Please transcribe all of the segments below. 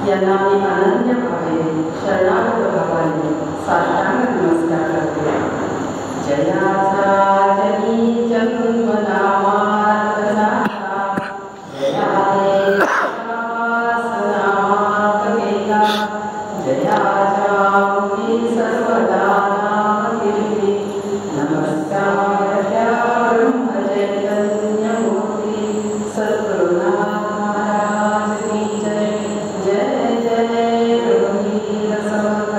यांना मी अनन्य भावे शरणागत भावाने साष्टांग नमस्कार करते. जयाचा जनी जन्म नामार्थ झाला, जयाने नामात केला, जयाच्या मुखी सर्वदा नाम कीर्ती. नमस्कार त्या ब्रह्म चैतन्य मूर्ती सद्गुरुनाथ महाराज की जय. जय जय रघुवीर समर्थ.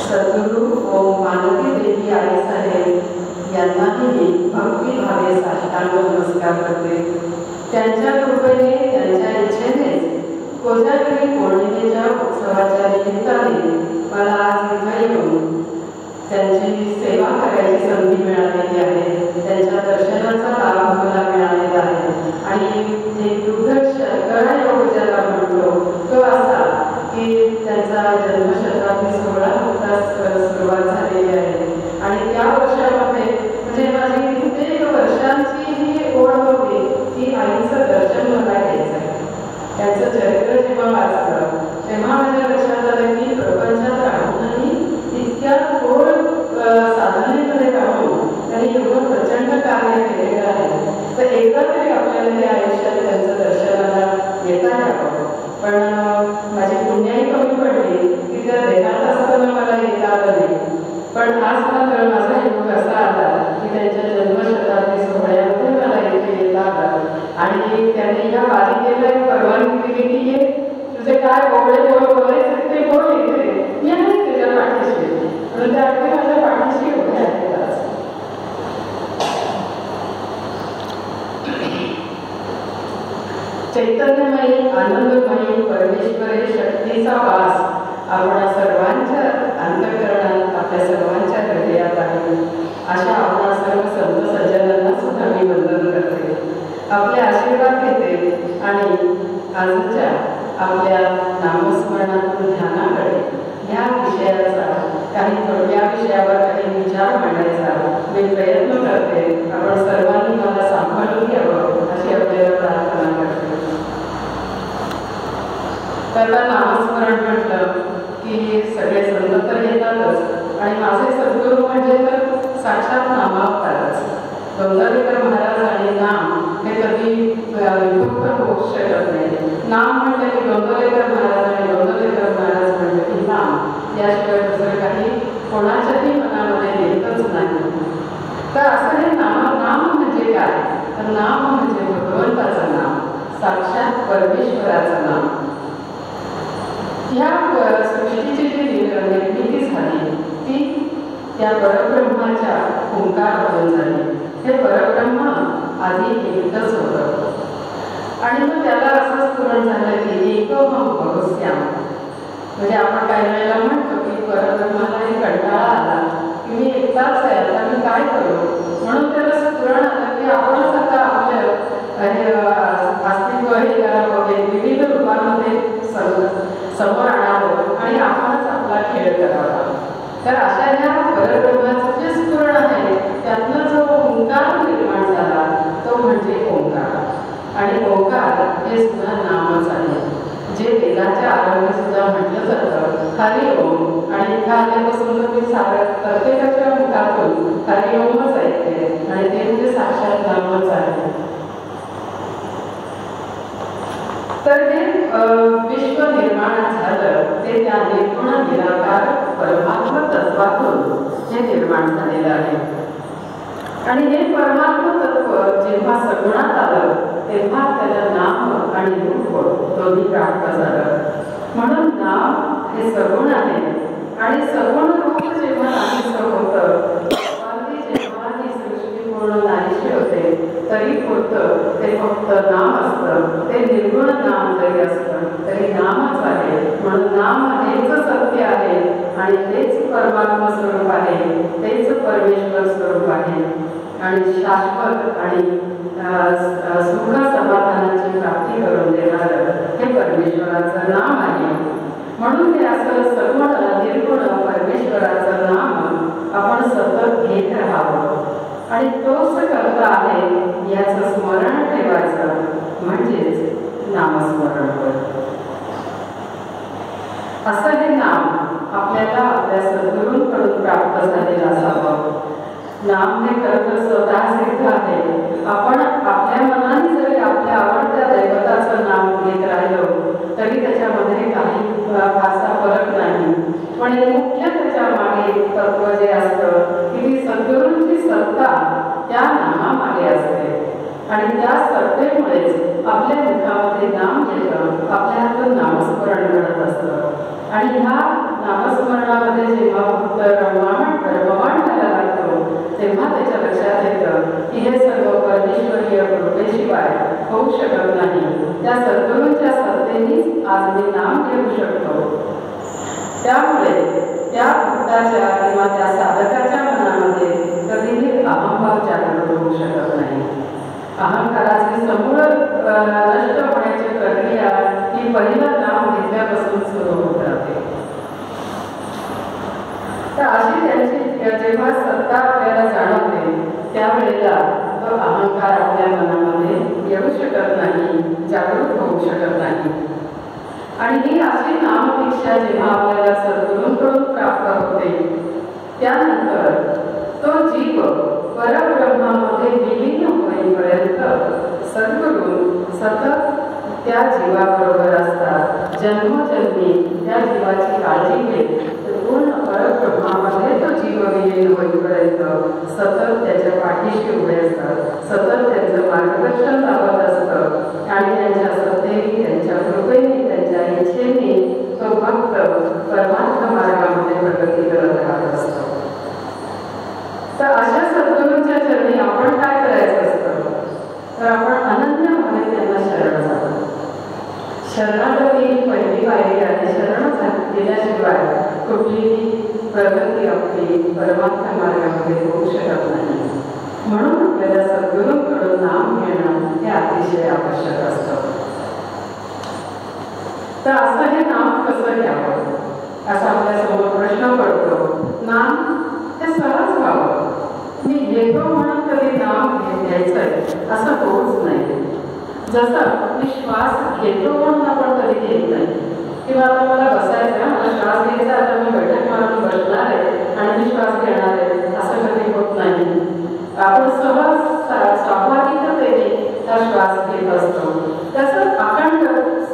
सद्गुरु ओम मालती देवी आई साहेब यांनाही मी भक्तिभावे साष्टांग नमस्कार करते. त्यांच्या कृपेने, त्यांच्या इच्छेने कोजागिरी पौर्णिमेच्या उत्सवाच्या निमित्ताने मला आज इथे येऊन त्यांची सेवा करायची संधी मिळालेली आहे. त्यांच्या दर्शनाचा लाभ मला मिळालेला आहे. आणि जे दुग्ध शर्करा योग ज्याला म्हणतो तो असा की त्यांचा जन्मशताब्दी सोहळा नुकताच सुरुवात झालेली आहे. आणि त्या वर्षामध्ये म्हणजे माझी कित्येक वर्षांची ही ओढ होती की आईचं दर्शन मला घ्यायचं आहे. त्यांचं चरित्र जेव्हा वाचलं तेव्हा माझ्या लक्षात आलं की प्रपंचात राहूनही इतक्या थोर साधनेमध्ये राहून त्यांनी एवढं प्रचंड कार्य केलेलं आहे. तर एकदा तरी आपल्याला हे आयुष्यात त्यांचं दर्शनाला येता यावं. पण माझी पुण्याही कमी पडली की त्या देहात असताना मला येता आलं नाही. पण आज मात्र माझा योग असा आला की त्यांच्या जन्मशताब्दी सोहळ्यामध्ये मला इथे येता आलं. आणि त्यांनी या बालिकेला परवानगी दिली की ये तुझे काय बोबडे बोलायचे ते बोल इथे, मी आहे तुझ्या पाठीशी. म्हणून त्या अगदी माझ्या पाठीशी उभे आहेत. चैतन्यमयी आनंदमयी परमेश्वरी शक्तीचा वास आपणा सर्वांच्या अंतःकरणात, आपल्या सर्वांच्या हृदयात आहे. अशा आपणा सर्व संत सज्जनांना सुद्धा मी वंदन करते, आपले आशीर्वाद घेते. आणि आजच्या आपल्या नामस्मरणातून ध्यानाकडे ह्या विषयाचा या विषयावर काही विचार मांडायचा मी प्रयत्न करते. आपण सर्वांनी मला सांभाळून घ्यावं अशी आपल्याला प्रार्थना करते. त्याला नामस्मरण म्हटलं की सगळे संत तर येतातच. आणि माझे सद्गुरू म्हणजे तर साक्षात नामावतारच. गंगाधर महाराज आणि नाम हे कधी विभक्त होऊ शकत नाही. नाम म्हटलं की गंगाधर महाराज आणि गंगाधर महाराज म्हटलं की नाम, याशिवाय दुसरं काही कोणाच्याही मनामध्ये येतच नाही. तर असं हे नाम म्हणजे काय? तर नाम म्हणजे भगवंताचं नाम, साक्षात परमेश्वराचं नाम. ह्या सृष्टीची जी निर्मिती झाली ती त्या परब्रह्माच्या ओंकारातून झाली. हे परब्रह्म आधी एकच होतं. आणि मग त्याला असं स्मरण झालं की एकम भगवस्याम. म्हणजे आपण काही वेळेला म्हणतो की परब्रह्माला कंटाळा आला की मी एकटाच आहे, आता मी काय करू. म्हणून त्याला स्मरण आलं की आपणच आता आपलं अस्तित्व हे करावं, विविध रूपांमध्ये समोर आणावं आणि आपणच आपला खेळ करावा. तर अशा ह्या परब्रह्माचं जे स्फुरण आहे त्यातनं जो ओंकार निर्माण झाला तो म्हणजे ओंकार. आणि ओंकार हे सुद्धा नामच आहे, जे वेदाच्या आरंभी सुद्धा म्हटलं जातं हरि ओम. आणि इथं आल्यापासून मी प्रत्येकाच्या मुखातून हरि ओमच ऐकते आणि ते म्हणजे साक्षात नामच आहे. तर हे विश्व निर्माण झालं ते त्या निर्गुण निराकार परमात्मा तत्वातून हे निर्माण झालेलं आहे. आणि हे परमात्मा तत्व जेव्हा सगुणात आलं तेव्हा त्याला नाम आणि रूप दोन्ही प्राप्त झालं. म्हणून नाम हे सगुण आहे आणि सगुण रूप जेव्हा नाहीसं होतं, जेव्हा ही सृष्टी पूर्ण नाहीशी होते तरी पुरतं ते फक्त नाम असतं. ते निर्गुण नाम जरी असतं तरी नामच आहे. म्हणून नाम हेच सत्य आहे आणि तेच परमात्मा स्वरूप आहे, तेच परमेश्वर स्वरूप आहे. आणि शाश्वत आणि सुख समाधानाची प्राप्ती करून देणारं हे परमेश्वराचं नाम आहे. म्हणून हे असं सगुण निर्गुण परमेश्वराचं नाम आपण सतत घेत राहावं. आणि तोच करता आहे याचं स्मरण ठेवायचं म्हणजेच नामस्मरण होय. नाम हे खरं तर स्वतः सिद्ध आहे. आपण आपल्या मनाने जरी आपल्या आवडत्या दैवताचं नाव घेत राहिलो तरी त्याच्यामध्ये काही फारसा फरक नाही. पण मुख्य त्याच्या मागे तत्व जे असतं की ती सद्गुरूंची सत्ता त्या नामामागे असते आणि त्या सत्तेमुळेच आपल्या मुखामध्ये नाम येतं, आपल्या हातून नामस्मरण घडत असतं. आणि ह्या नामस्मरणामध्ये जेव्हा भक्त रममाण व्हायला लागतो तेव्हा त्याच्या लक्षात येतं की हे सर्व परमेश्वरीय कृपेशिवाय होऊ शकत नाही. त्या सद्गुरूंच्या सत्तेनेच आज मी नाम घेऊ शकतो. त्यामुळे त्या भक्ताच्या किंवा त्या साधकाच्या मनामध्ये कधीही अहंभाव जागृत होऊ शकत नाही. अहंकाराचे समूळ नष्ट होण्याची प्रक्रिया ही पहिलं नाम घेतल्यापासून सुरू होत राहते. तर अशी त्यांची जेव्हा सत्ता आपल्याला जाणवते त्यावेळेला तो अहंकार आपल्या मनामध्ये येऊ शकत नाही, जागृत होऊ शकत नाही. आणि ही अशी नामदीक्षा जेव्हा आपल्याला सद्गुरूंकडून प्राप्त होते त्यानंतर तो जीव परब्रह्मामध्ये विलीन होईपर्यंत सद्गुरू सतत त्या जीवाबरोबर असतात. जन्मोजन्मी त्या जीवाची काळजी घेत पूर्ण परब्रह्मामध्ये तो जीव विलीन होईपर्यंत सतत त्याच्या पाठीशी उभे असतात, सतत त्यांचं मार्गदर्शन लावत असतं आणि त्यांच्या सत्तेने, त्यांच्या कृपेने, त्यांच्या इच्छेने तो भक्त परमार्थ मार्गामध्ये प्रगती करत राहत असतो. तर अशा सद्गुरूंच्या चरणी आपण काय करायचं असतं तर आपण अनन्य भावे त्यांना शरण जातो. शरणागती ही पहिली पायरी आहे. शरण केल्याशिवाय कुठलीही प्रगती आपली परमार्थ मार्गामध्ये होऊ शकत नाही. म्हणून आपल्याला सद्गुरूंकडून नाम घेणं हे अतिशय आवश्यक असतं. तर असं हे नाम कसं घ्यावं असा आपल्यासमोर प्रश्न पडतो. नाम हे सहज व्हावं. मी घेतो म्हणून कधी नाम घ्यायचंय असं होऊच नाही. जसं मी श्वास घेतो म्हणून आपण कधी घेत नाही किंवा आता मला बसायचं, मला श्वास घ्यायचा, आता मी बैठक मारून बसणार आहे आणि मी श्वास घेणार आहे असं कधी होत नाही. आपण सहज स्वाभाविकतेने हा श्वास घेत असतो. तसंच अखंड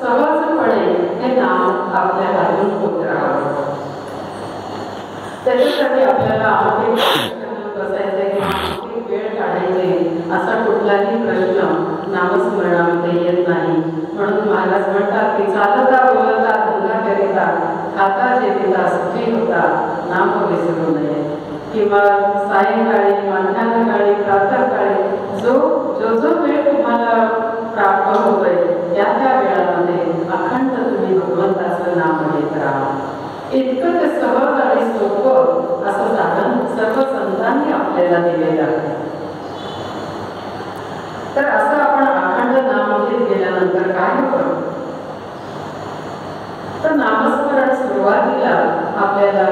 सहजपणे हे नाम आपल्या हातून होत राहावं. त्याच्यासाठी आपल्याला बसायचे किंवा वेळ काढायचे असा कुठलाही प्रश्न नामस्मरणामध्ये येत नाही. म्हणून महाराज म्हणतात की चालता बोलता धंदा करिता खाता जेविता सुखी होता नाम विसरू नये. किंवा सायंकाळी, मध्यान्हकाळी, प्रातःकाळी जो वेळ तुम्हाला प्राप्त होतोय त्या वेळामध्ये अखंड तुम्ही भगवंताचं नाम घेत राहा. इतकं ते सहज आणि सोपं असं साधन सर्व संतांनी आपल्याला दिलेलं आहे. तर असं आपण अखंड नाम घेत गेल्यानंतर काय होतं तर नामस्मरण सुरुवातीला आपल्याला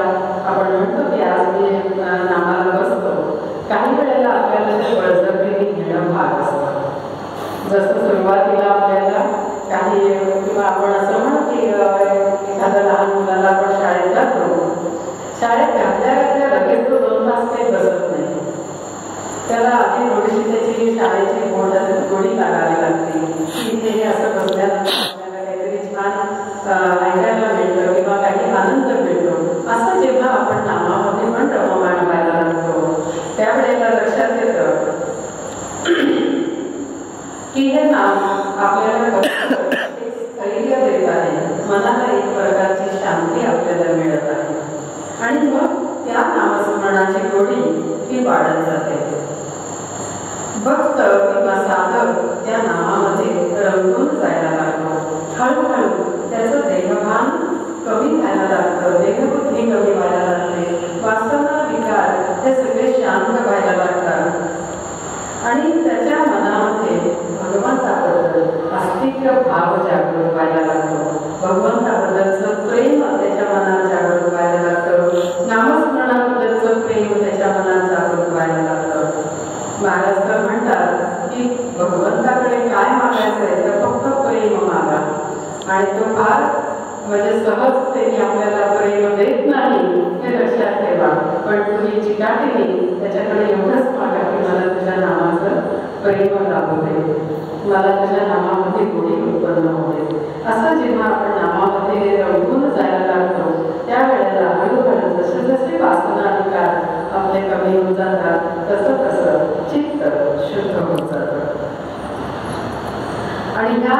आपण म्हणतो की आज मी नामाला बसतो. काही वेळेला आपल्याला ते बळजबरीने घेणं भाग असतं. जसं सुरुवातीला आपल्याला काही किंवा आपण असं म्हणतो की एखाद्या लहान मुलाला आपण शाळेत जातो, शाळेत घातल्या लगेच तो 2 तास काही बसत नाही. त्याला आधी थोडीशी त्याची शाळेची गोडी लागावी लागते की इथे असं बसल्यानंतर आपल्याला काहीतरी छान ऐकायला मिळतं किंवा काही आनंद मिळतो. असं जेव्हा आपण नामामध्ये पण रममाण व्हायला लागतो त्यावेळेला लक्षात येतं की हे नाम आपल्याला स्थैर्य देत आहे, मनाला एक प्रकारची शांती आपल्याला मिळत आहे आणि मग त्या नामस्मरणाची गोडी ही वाढत जाते. भक्त किंवा साधक त्या नामामध्ये रंगून जायला लागतो. हळूहळू त्याचं देहभान कमी व्हायला लागतं, देहबुद्धी कमी व्हायला लागते, वासना विकार हे सगळे शांत व्हायला लागतात आणि त्याच्या मनामध्ये भगवंताबद्दल अस्तित्व भाव जागृत व्हायला लागतो. भगवंताबद्दलचं प्रेम त्याच्या मनात जागृत व्हायला लागतं. नामस्मरणाबद्दलचं प्रेम त्याच्या मनात जागृत व्हायला लागतं. महाराज तर म्हणतात की भगवंताकडे काय मागायचं आहे तर फक्त प्रेम मागा आणि तो फार म्हणजे सहजतेने आपल्याला प्रेम देत नाही हे लक्षात ठेवा, पण तुम्ही चिकाटीने त्याच्याकडे एवढंच मागा की मला तुझ्या नामाचं प्रेम लाभू दे, मला तुझ्या नामामध्ये गोडी उत्पन्न होते. असं जेव्हा आपण नामामध्ये रंगून जायला लागतो त्यावेळेला हळूहळू जसे जसे वासना विकार आपले कमी होत जातात तसं तसं चित्त शुद्ध होत जातं. आणि ह्या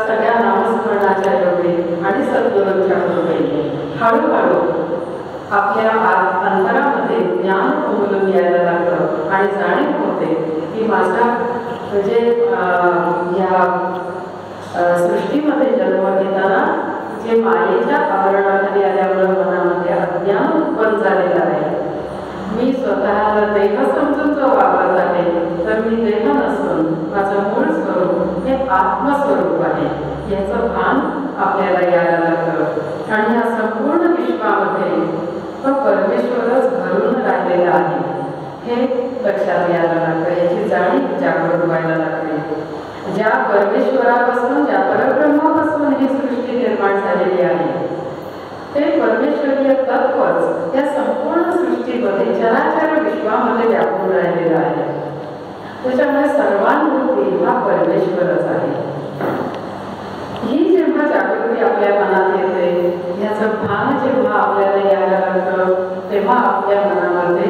सगळ्या नामस्मरणाच्या योगे आणि सद्गुरूंच्या कृपेने हळूहळू आपल्या अंतरामध्ये ज्ञान उमलून यायला लागतं आणि जाणीव होते की माझा म्हणजे या सृष्टीमध्ये जन्म घेताना जे मायेच्या आवरणाखाली आल्यामुळे मनामध्ये अज्ञान उत्पन्न झालेलं आहे. मी स्वतःला देह समजून जो वापरत आहे तर मी देह नसून माझं मूळ स्वरूप हे आत्मस्वरूप आहे याचं भान आपल्याला यायला लागतं. आणि या संपूर्ण विश्वामध्ये तो परमेश्वरच भरून राहिलेला आहे हे लक्षात यायला लागतं. याची जाणीव जागृत व्हायला लागते. ज्या परमेश्वरापासून ज्या परब्रह्मापासून ही सृष्टी निर्माण झालेली आहे ते परमेश्वरीय तत्वच या संपूर्ण सृष्टीमध्ये चराचर विश्वामध्ये व्यापून राहिलेलं आहे. त्याच्यामुळे सर्वांमूर्ती हा परमेश्वरच आहे. ही जेव्हा जागृती आपल्या मनात येते याचं भान जेव्हा आपल्याला यायला लागतं तेव्हा आपल्या मनामध्ये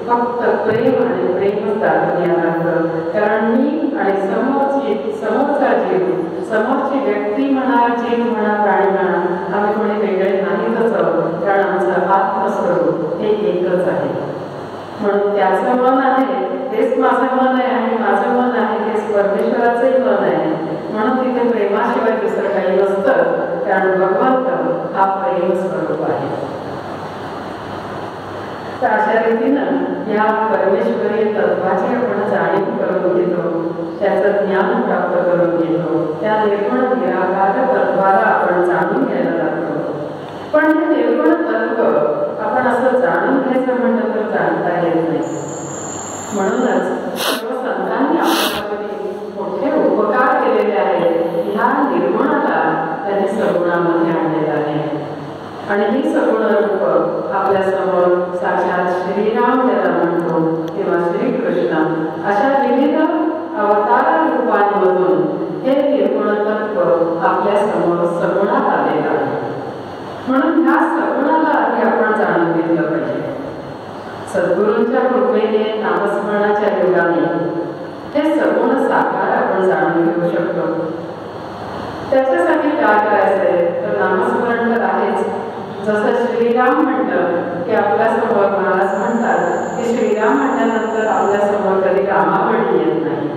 फक्त प्रेम आणि प्रेमच दाखवून यायला लागतं. कारण मी आणि समोरचा जीव, समोरची व्यक्ती म्हणा, जीव म्हणा, प्राणी म्हणा, आम्ही कोणी वेगळे नाहीतच आहोत. कारण आमचं आत्मस्वरूप हे एकच आहे. म्हणून त्याचं मन आहे तेच माझं मन आहे आणि माझं मन आहे तेच परमेश्वराचंही मन आहे. म्हणून तिथे प्रेमाशिवाय दुसरं काही नसतं. कारण भगवंत हा प्रेम स्वरूप आहे. तर अशा रीतीनं या परमेश्वरी तत्वाची आपण जाणीव करून घेतो, त्याचं ज्ञान प्राप्त करून घेतो, त्या निर्गुण निराकार तत्वाला आपण जाणून घ्यायला लागतो. पण हे निर्गुण तत्व आपण असं जाणून घ्यायचं म्हणलं तर जाणता येत नाही. म्हणूनच सर्व संतांनी आपल्यासाठी मोठे उपकार केलेले आहेत. ह्या निर्गुणाला त्यांनी सगुणामध्ये आणलेलं आहे. आणि ही सगुण रूप आपल्या समोर साक्षात श्रीराम ज्याला म्हणतो किंवा श्रीकृष्ण अशा विविध अवतार रूपांमधून हे निर्गुण तत्व आपल्या समोर सगुणात आलेलं आहे. म्हणून ह्या सगुणाला आधी आपण जाणून घेतलं पाहिजे. सद्गुरूंच्या कृपेने नामस्मरणाच्या योगाने हे सगुण साकार आपण जाणून घेऊ शकतो. त्याच्यासाठी काय करायचंय तर नामस्मरण तर आहेच. जसं श्रीराम म्हणलं की आपल्यासमोर महाराज म्हणतात की श्रीराम म्हणल्यानंतर आपल्यासमोर कधी रामावणी येत नाही,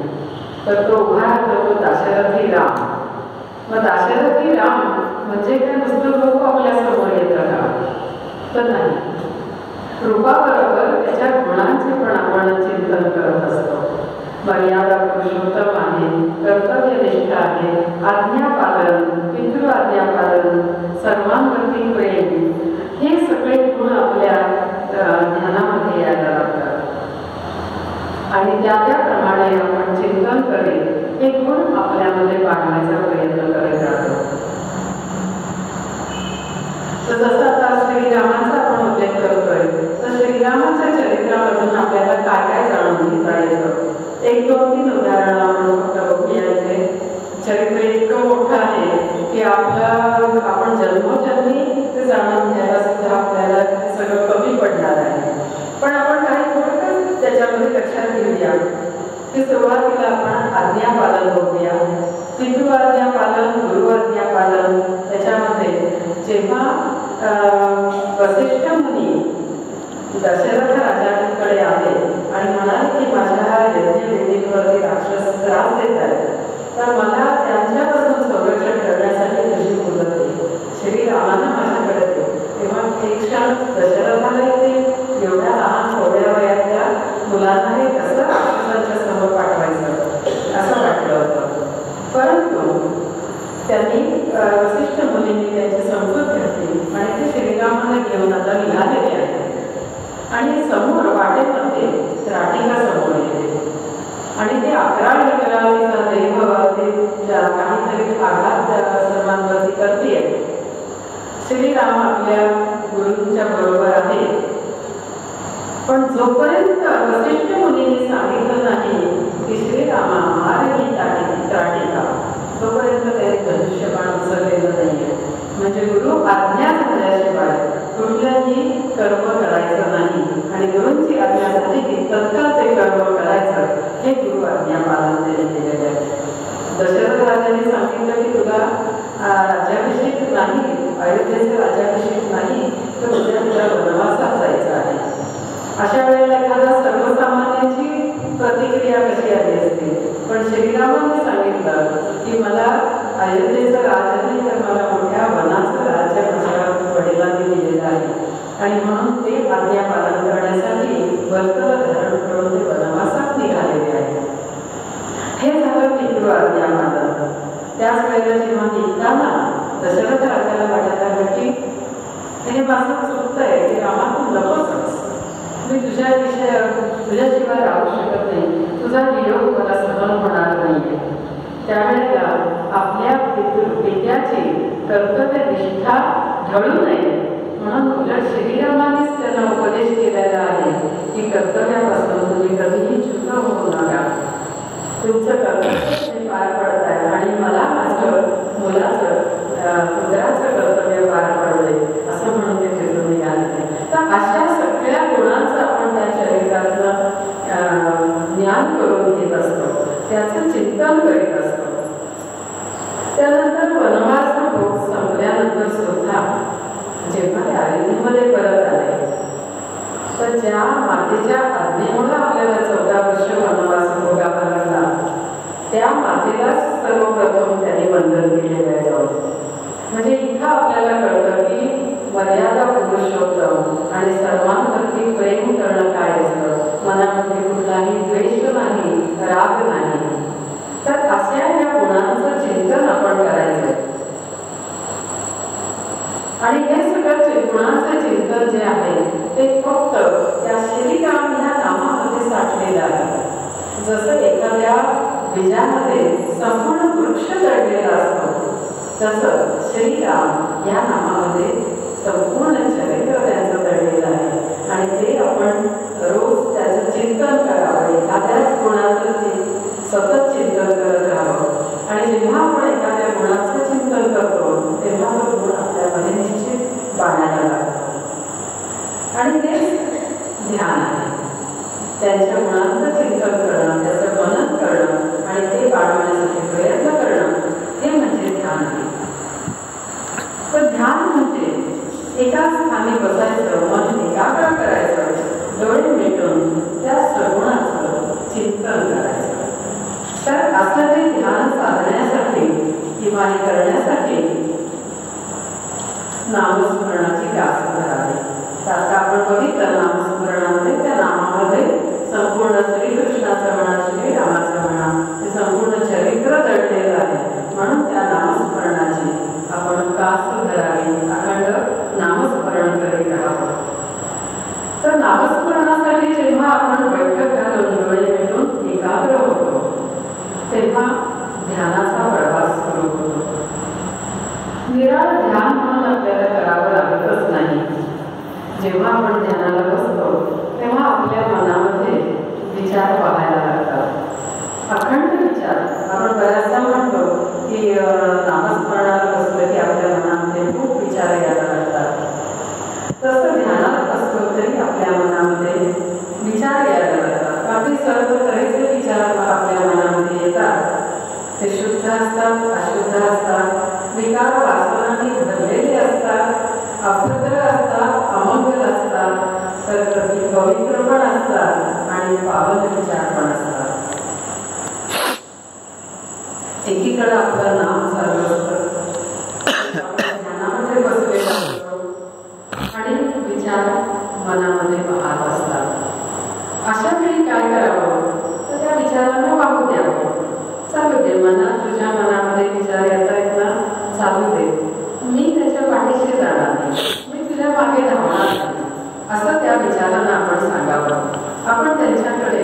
तर तो उभा राहतो तो दाशरथी राम. मग दाशरथी राम म्हणजे काय नुसतं लोक आपल्यासमोर येतं का तर नाही. रूपाबरोबर त्याच्या गुणांचे पण आपण चिंतन करत असतो. मर्यादा पुरुषोत्तम आहे, कर्तव्यनिष्ठ आहे, आज्ञापालन, पितृ आज्ञापालन, सर्वांवरती प्रेम, हे सगळे गुण आपल्या ध्यानामध्ये यायला लागतात. आणि त्याप्रमाणे आपण चिंतन करेल हे गुण आपल्यामध्ये वाढवायचा प्रयत्न करत राहतो. तर जसं आता श्रीरामाचा आपण उल्लेख करतोय तर श्रीरामाच्या चरित्रामधून आपल्याला काय काय जाणून घेता येतं. 1-2-3 उदाहरणं आपण फक्त बघूया. इथे चरित्र इतकं मोठं आहे की आपण जन्मोजन्मी ते जाणून घ्यायला सुद्धा आपल्याला सगळं कमी पडणार आहे. पण आपण काही थोडंसं त्याच्यामध्ये लक्षात घेऊया की सुरुवातीला आपण आज्ञापालन बघूया. पितृ आज्ञापालन, गुरु आज्ञापालन. त्याच्यामध्ये जेव्हा वसिष्ठ मुनी दशरथ राजाकडे आले आणि म्हणाले की माझ्या यज्ञवेदींवरती राक्षस त्रास देत आहेत, तर मला त्यांच्यापासून संरक्षण करण्यासाठी तुझी मुदत दे. श्रीरामानं माझ्याकडे दे. तेव्हा एक क्षण दशरथाला येते एवढ्या लहान थोड्या वयाच्या मुलांना हे कसं राक्षसांच्या समोर पाठवायचं असं वाटलं होतं. परंतु त्यांनी वसिष्ठ मुनींनी त्यांची समजूत घेतली आणि ते श्रीरामाला घेऊन आता निघालेले आहेत. आणि समोर वाटेमध्ये राटिका समोर येते आणि ते 11 एकराचा देव ते काहीतरी आघात सर्वांवरती करते. श्रीराम आपल्या गुरूंच्या बरोबर आहे, पण जोपर्यंत वसिष्ठ मुनींनी सांगितलं नाही की श्रीरामा मार्गी त्राटिका, तोपर्यंत त्याने धनुष्यबाण उचललेलं नाहीये. म्हणजे गुरु आज्ञा झाल्याशिवाय कुठल्याही कर्म करायचं नाही, आणि गुरूंची आज्ञा झाली की तत्काळ ते कर्म करायचं, हे गुरु आज्ञा पालन त्यांनी केलेले आहे. दशरथ राजाने सांगितलं की तुला राज्याभिषेक नाही, अयोध्येचा राज्याभिषेक नाही, तर उद्या तुला वनवासात जायचं आहे. अशा वेळेला एखादा सर्वसामान्याची प्रतिक्रिया कशी आली असते, पण श्रीरामाने सांगितलं की मला अयोध्येचं राज्य नाही, तर मला मोठ्या वनाचं राज्य माझ्या वडिलांनी दिलेलं आहे, आणि म्हणून ते आज्ञा पालन करण्यासाठी वर्तन धारण करून ते वनवासात निघालेले आहे. हे झालं पितृ आज्ञा पालन. त्याच वेळेला जेव्हा निघताना दशरथ राजाला वाटत आलं की हे माझं चुकतंय, की रामा तू नकोच, मी तुझ्याशिवाय राहू शकत नाही, तुझा वियोग मला सहन होणार नाहीये. त्यावेळेला आपल्या पित्याची कर्तव्यनिष्ठा ढळू नये म्हणून उलट श्रीरामानेच त्यांना उपदेश केलेला आहे की कर्तव्यापासून तुम्ही कधीही चूक होऊ नका, तुमचं कर्तव्य पार पडत आहे, आणि मला माझं मुलाचं पुत्राचं कर्तव्य पार पडलंय असं म्हणून ते फिरून निघाले. तर अशा सगळ्या गुणांचं आपण त्या चरित्रातलं ज्ञान करून घेत असतो, त्याचं चिंतन करीत असतो. त्यानंतर वनवास भोग संपल्यानंतर सुद्धा जेव्हा ते अयोध्येमध्ये परत आले, तर ज्या मातेच्या आज्ञेमुळे आपल्याला 14 वर्ष वनवास भोगावा लागला, त्या मातेलाच सर्वप्रथम त्यांनी वंदन केलेलं आहे जाऊन. म्हणजे इथं आपल्याला कळतं की मर्यादा पुरुषोत्तम आणि सर्वांवरती प्रेम करणं काय असतं. मनामध्ये कुठलाही द्वेष नाही, राग नाही. तर अशा या गुणांचं चिंतन आपण करायचं, आणि हे सगळं गुणांचं चिंतन जे आहे ते फक्त त्या श्रीराम ह्या नामामध्ये साठलेलं आहे. जसं एखाद्या बीजामध्ये संपूर्ण वृक्ष दडलेला असतो, तसं श्रीराम या नामामध्ये संपूर्ण चरित्र त्यांचं दडलेलं आहे, आणि ते आपण रोज त्याचं चिंतन करावं. एखाद्याच गुणाचं सतत चिंतन करत राहावं, आणि जेव्हा आपण एखाद्या गुणाचं चिंतन करतो तेव्हा तो गुण आपल्यामध्ये निश्चित बाणायला लागतो. आणि तेच ध्यान आहे. त्यांच्या गुणांचं चिंतन करणं, त्याचं मनन करणं आणि ते बाळगण्यासाठी प्रयत्न करणं, हे म्हणजे ध्यान आहे. पण ध्यान म्हणजे एकाच स्थानी बसायचं, मन एकाग्र करायचं, डोळे मिटून त्या सगुणाचं चिंतन करायचं. तर असं हे ध्यान साधण्यासाठी किंवा हे करण्यासाठी नामस्मरणाची कास धरावी. तर आता आपण बघितलं नामस्मरणामध्ये त्या नामामध्ये संपूर्ण श्रीकृष्णाचं म्हणा, श्रीरामाचं म्हणा, ते संपूर्ण चरित्र दडलेलं आहे. म्हणून त्या नामस्मरणाची आपण कास धरावी, अखंड नामस्मरण करीत राहावं. तर नामस्मरणासाठी जेव्हा आपण बैठक घालून डोळे मिटून एकाग्र होतो, तेव्हा ध्यानाचा प्रवास सुरू होतो. निराळ ध्यान म्हणून आपल्याला करावं लागतच नाही. जेव्हा आपण ध्यानाला बसतो तेव्हा आपल्या मनामध्ये विचार व्हायला लागतात, अखंड विचार. आपण बऱ्याचदा म्हणतो की नामस्मरणाला बसलं की आपल्या मनामध्ये खूप विचार यायला लागतात. तसं ध्यानात बसलो तरी आपल्या मनामध्ये विचार यायला लागतात. काही सर्व तऱ्हेचे विचार आपल्या मनामध्ये येतात. ते शुद्ध असतात, अशुद्ध असतात, विकार वासनांनी भरलेले असतात, अभद्र असतात, अमंगल असतात, तर कधी पवित्र पण असतात आणि पावन विचार पण असतात. एकीकडे आपलं नाम चालू असतं, ध्यानामध्ये बसलेलं असतो आणि विचार मनामध्ये वाहत असतात. अशा वेळी काय करावं, तर त्या विचारांना वाहू द्यावं. चालू दे मना, तुझ्या मनामध्ये विचार येत आहेत ना, चालू दे, मी त्याच्या पाठीशी जाणार नाही, मी तुझ्या मागे धावणार नाही, असं त्या विचारांना आपण सांगावं. आपण त्यांच्याकडे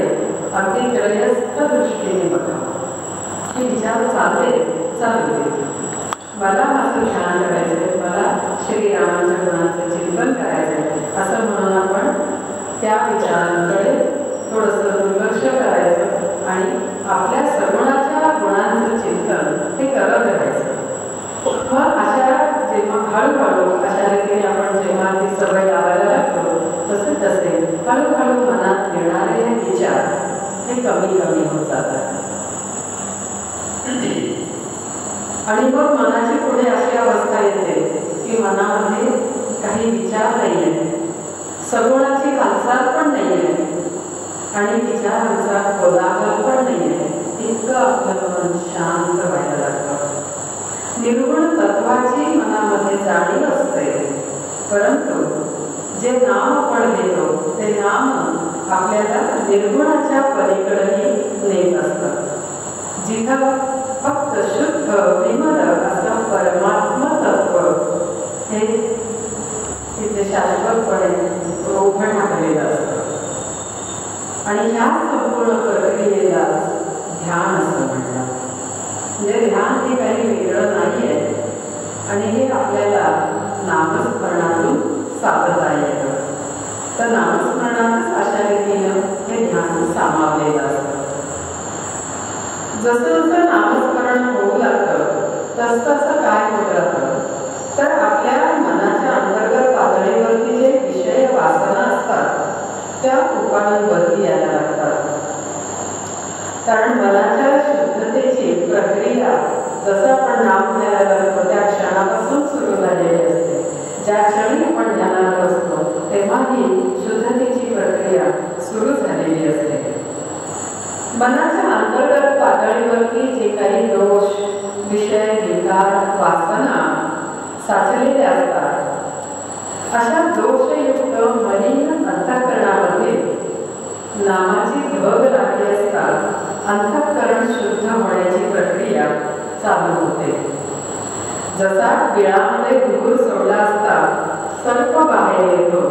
अगदी त्रयस्थ दृष्टीने बघावं. हे विचार चालले, चालू मग अशा जेव्हा हळूहळू अशा रीतीने आपण जेव्हा ती सवय लावायला लागतो तसे तसे हळूहळू मनात येणारे विचार हे कमी कमी होत जातात. आणि मग मनाची पुढे अशी अवस्था येते की मनामध्ये काही विचार नाही आहे, सगुणाची हालचाल पण नाही आहे आणि विचारांचा कोलाहल पण नाही आहे. इतकं आपलं मन शांत व्हायला लागतं. निर्गुण तत्वाची मनामध्ये जाणीव असते, परंतु जे नाम आपण घेतो ते नाम आपल्याला निर्गुणाच्या पलीकडेही नेत असतं. जिथं फक्त शुद्ध विमल असं परमात्मा तत्व हे तिथे शाश्वतपणे रोखण टाकलेलं असतं. आणि ह्या संपूर्ण प्रक्रियेलाच ध्यान असं म्हणतात. म्हणजे ध्यान हे काही वेगळं नाही आहे आणि हे आपल्याला नामस्मरणातून साधता येतं. तर नामस्मरणातच अशा रीतीनं हे ध्यान सामावलेलं असतं. जसं जसं नामस्मरण होऊ लागतं तसं काय होत राहतं तर आपल्या मनाच्या अंतर्गत पातळीवरती जे विषय वासना असतात त्या उपायांवरती यायला लागतात. कारण मनाच्या शुद्धतेची प्रक्रिया जसं आपण नाम घ्यायला लागतो त्या क्षणापासून सुरू झालेली असते. ज्या क्षणी आपण ध्यानात बसतो तेव्हा ही शुद्धतेची प्रक्रिया सुरू झालेली असते. मनाच्या अंतर्गत पातळीवरती जे काही दोष, विषय, विकार, वासना साचलेले असतात अशा दोषयुक्त मलिन अंतःकरणामध्ये नामाची धग लागली असता अंतःकरण शुद्ध होण्याची प्रक्रिया चालू होते. जसा बिळामध्ये धूर सोडला असता सर्प बाहेर येतो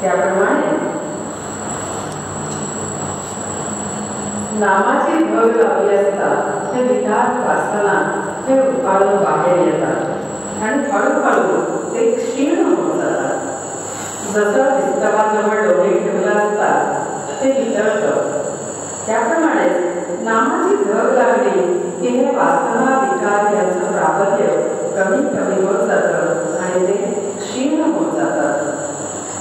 त्याप्रमाणे नामाची धग लागली असता ते विकार, वासना हे उफाळून बाहेर येतात आणि हळूहळू ते क्षीण होत जातात. जसं विस्तवाजवळ डोळे ठेवला असता ते वितळतं त्याप्रमाणेच नामाची धग लागली की हे वासना, विकार यांचं प्राबल्य कमी कमी होत जातं आणि ते क्षीण होत जातात.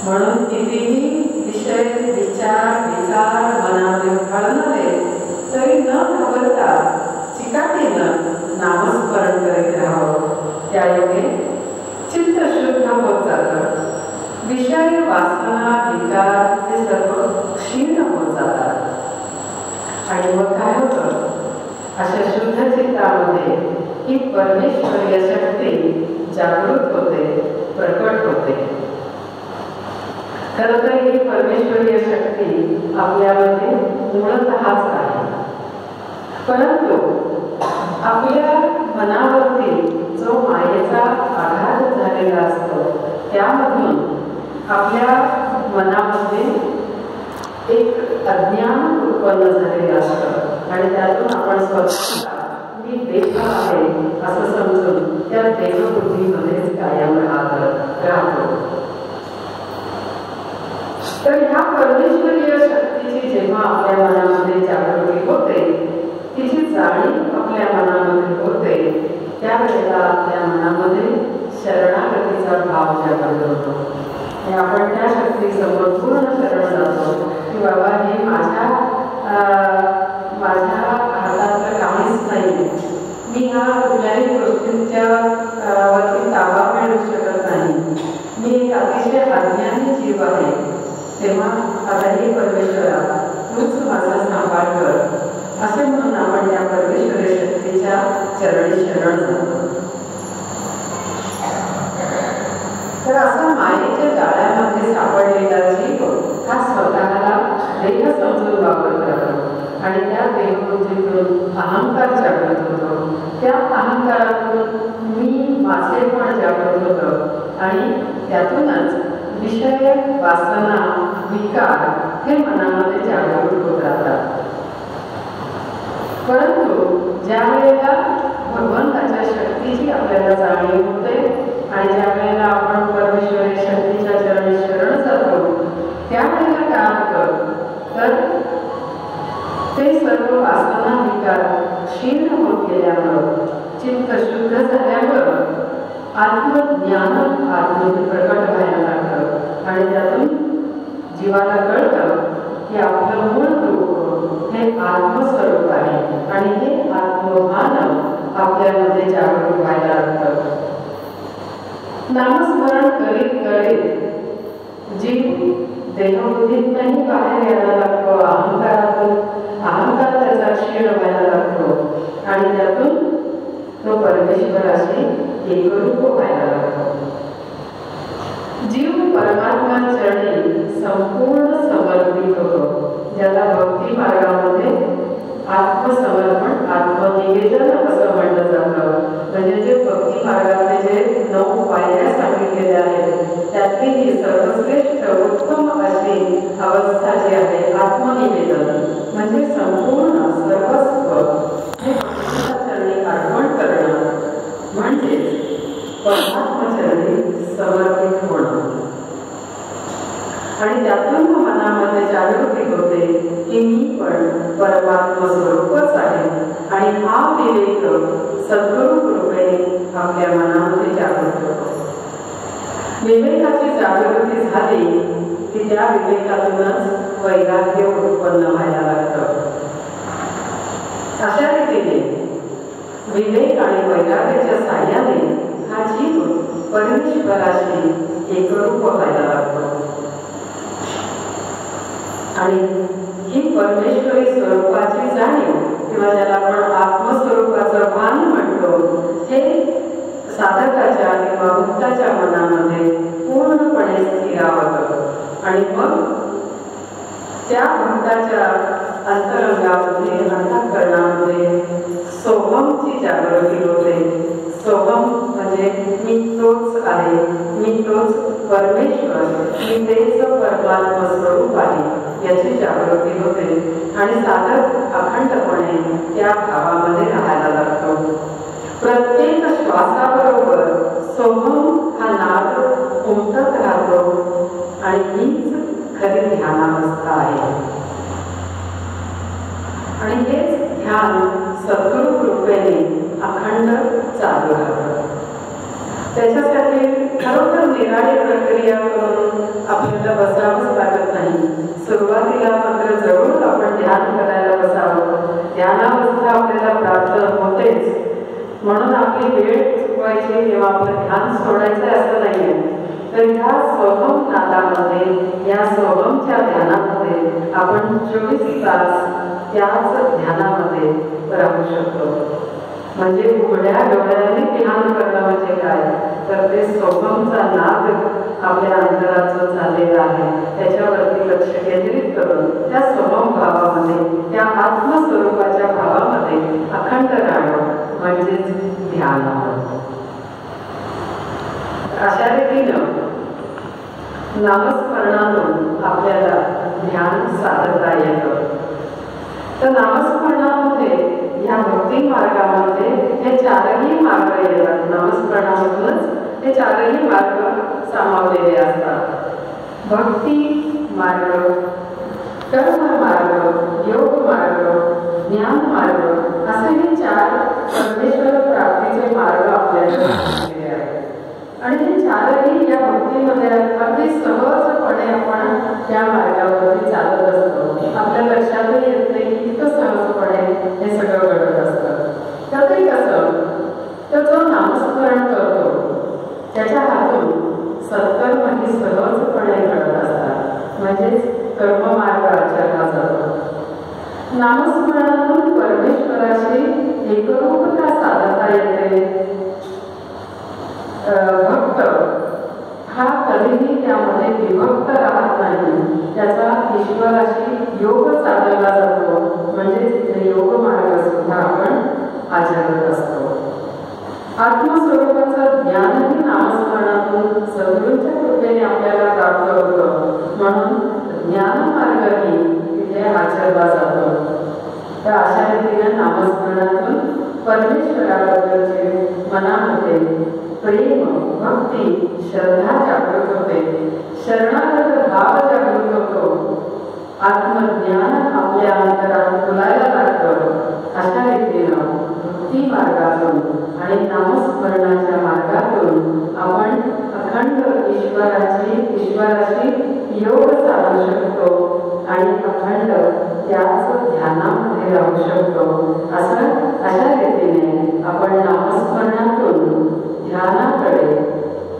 म्हणून कितीही विषय, विचार, विकार मनामध्ये उफाळणारे तरी न घाबरता चिकाटीनं नामस्मरण करीत राहावं. त्यायोगे चित्त शुद्ध होत जातं. विषय, वासना, विकार हे सर्व क्षीण होत जातात. आणि मग काय होतं अशा शुद्ध चित्तामध्ये ही परमेश्वरीय शक्ती जागृत होते, प्रकट होते. खरं तर ही परमेश्वरीय शक्ती आपल्यामध्ये मूळतःच आहे, परंतु आपल्या मनावरती जो मायेचा आघात झालेला असतो त्यामधून आपल्या मनामध्ये एक अज्ञान उत्पन्न झालेलं असतं आणि त्यातून आपण स्वतःला मी देह आहे असं समजून त्या देहबुद्धीमध्येच कायम राहतो. तर ह्या परमेश्वरीय शक्तीची जेव्हा आपल्या मनामध्ये जागृती होते, तिची जाणीव आपल्या मनामध्ये होते, त्यावेळेला आपल्या मनामध्ये शरणागतीचा भाव जागृत होतो. आपण त्या शक्तीसमोर पूर्ण शरण जातो की बाबा हे माझ्या हातातलं काहीच नाही, मी ह्या कुठल्याही गोष्टींच्या वरती ताबा मिळवू शकत नाही, मी एक अतिशय अज्ञानी जीव आहे. तेव्हा आता हे परमेश्वरा तूच माझा सांभाळ कर असे म्हणून आपण त्या परमेश्वरी शक्तीच्या चरणी शरण जातो. तर असा मायेच्या जाळ्यामध्ये सापडलेला जीव हा स्वतःला देह समजून वापरत राहतो आणि त्या देहबुद्धीतून अहंकार जागृत होतो. त्या अहंकारातून मी माझे पण जागृत होतं आणि त्यातूनच विषय, वासना, विकार हे मनामध्ये जागृत होत राहतात. परंतु ज्या वेळेला भगवंताच्या शक्तीची आपल्याला जाणीव होते आणि ज्या वेळेला आपण परमेश्वरी शक्तीच्या चरणी शरण जातो त्यावेळेला काय होतं तर ते सर्व वासना, विकार क्षीण होत गेल्यामुळं चित्त शुद्ध झाल्यावर आत्मज्ञान आतमध्ये प्रकट व्हायला लागतं आणि त्यातून जीवाला कळतं की आपलं मूळ रूप हे आत्मस्वरूप आहे आणि हे आत्मभान आपल्यामध्ये जागृत व्हायला लागतं. नामस्मरण करीत करीत जीव देहबुद्धीतूनही बाहेर यायला लागतो, अहंकार त्याचा क्षीण व्हायला लागतो आणि त्यातून तो परमेश्वराशी एकरूप व्हायला लागतो. जीव परमात्मा चरणी संपूर्ण समर्पित होतो, ज्याला भक्ती मार्गामध्ये आत्मसमर्पण आत्मनिवेदन असं म्हणलं जातं. म्हणजे जे भक्ती मार्गाचे जे 9 पायऱ्या सांगितलेल्या आहेत त्यातली ही सर्वश्रेष्ठ उत्तम अशी अवस्था जी आहे आत्मनिवेदन, म्हणजे संपूर्ण सर्वस्व हे चरणी अर्पण करणं म्हणजे परमात्मा चरणी समर्पित होणं. आणि त्यातून मनामध्ये जागृती होते की मी पण परमात्मा स्वरूपच आहे आणि हा विवेक सद्गुरू कृपेने आपल्या मनामध्ये जागृत होतो. विवेकाची जागृती झाली की त्या विवेकातूनच वैराग्य उत्पन्न व्हायला लागतं. अशा रीतीने विवेक आणि वैराग्याच्या साह्याने हा जीव परमेश्वराशी एकरूप व्हायला लागतो आणि ही परमेश्वरी स्वरूपाची जाणीव किंवा ज्याला आपण आत्मस्वरूपाचं भान म्हणतो हे साधकाच्या किंवा भक्ताच्या मनामध्ये पूर्णपणे स्थिरावतं आणि मग त्या भक्ताच्या अंतरंगामध्ये अंतःकरणामध्ये सोहमची जागृती होते. सोहम म्हणजे मी तोच आहे, मी तोच परमेश्वर, मी तेच परमात्मा स्वरूप आहे याची जागृती होते आणि साधक अखंडपणे त्या भावामध्ये राहायला लागतो. प्रत्येक श्वासाबरोबर सोहम हा नाद उमटत राहतो आणि हीच खरी ध्यानावस्था आहे. आणि हेच ध्यान सद्गुरू कृपेने अखंड चालू राहतं. त्याच्यासाठी खरोखर निराळी प्रक्रिया करून आपल्याला बसावंच लागत नाही. सुरुवातीला मात्र जरूर आपण ध्यान करायला बसावं. ध्यानावस्था आपल्याला प्राप्त होतेच, म्हणून आपली वेळ चुकवायची किंवा आपलं ध्यान सोडायचं असं नाहीये. तर ह्या सोहम नादामध्ये, या सोहमच्या ध्यानामध्ये आपण 24 तास त्याच ध्यानामध्ये राहू शकतो. म्हणजे उघड्या डोळ्याने ध्यान करणं म्हणजे काय, तर ते सोहमचा नाद आपल्या अंतरात जो चाललेला आहे त्याच्यावरती लक्ष केंद्रित करून त्या सोहम भावामध्ये, त्या आत्मस्वरूपाच्या भावामध्ये अखंड राहणं म्हणजेच ध्यान. अशा रीतीनं नामस्मरणातून आपल्याला ध्यान साधता येतं. तर नामस्मरणामध्ये ह्या भक्ती मार्गामध्ये हे 4ही मार्ग येतात. नामस्मरणामधूनच हे 4ही मार्ग सामावलेले असतात. भक्ती मार्ग, कर्म मार्ग, योग मार्ग, ज्ञान मार्ग असे हे 4 परमेश्वर प्राप्तीचे मार्ग आपल्याला दिलेले आहेत. आणि हे 4ही या भक्तीमध्ये अगदी सहजपणे आपण त्या मार्गावरती चालत असतो. आपल्या लक्षातही येत नाही की इतकं सहजपणे हे सगळं घडत असतं. तर ते कसं, तर जो नामस्मरण करतो त्याच्या हातून सत्कर्मही सहजपणे घडत असतात, म्हणजेच कर्ममार्ग आचरला जातो. नामस्मरणातून परमेश्वराशी एकरूपता साधता येते. भक्त हा कधीही त्यामध्ये विभक्त राहत नाही, त्याचा ईश्वराशी योग साधला जातो, म्हणजे योग मार्ग सुद्धा आपण आचरत असतो. आत्मस्वरूपाचं ज्ञानही नामस्मरणातून सद्गुरूंच्या कृपेने आपल्याला प्राप्त होतं, म्हणून ज्ञानमार्गही तिथे आचरला जातो. तर अशा रीतीने नामस्मरणातून परमेश्वराबद्दलचे मनामध्ये प्रेम, भक्ती, श्रद्धा जागृत होते, शरणागत भाव जागृत होतो, आत्मज्ञान आपल्या अंतरात फुलायला लागतं. अशा रीतीनं भक्ती मार्गातून आणि नामस्मरणाच्या मार्गातून आपण अखंड ईश्वराशी योग साधू शकतो आणि अखंड त्याच ध्यानामध्ये राहू शकतो. अशा रीतीने आपण नामस्मरणातून ध्यानाकडे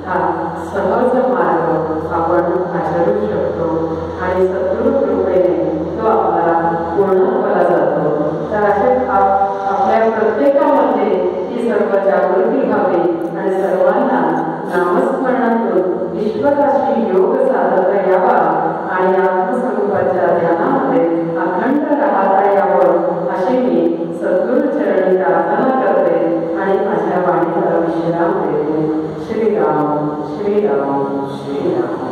हा सहज मार्ग आपण आचरू शकतो आणि सद्गुरू कृपेने तो आपला पूर्ण केला जातो. तर असे आपल्या प्रत्येकामध्ये ही सर्व जागृती व्हावी आणि सर्वांना नामस्मरणातून ईश्वराशी योग साधता यावा आणि आत्मस्वरूपाच्या ध्यानामध्ये अखंड राहता यावं अशी मी सद्गुरू चरणी प्रार्थना करते आणि माझ्या वाणीला विश्राम देते. श्रीराम श्रीराम श्रीराम.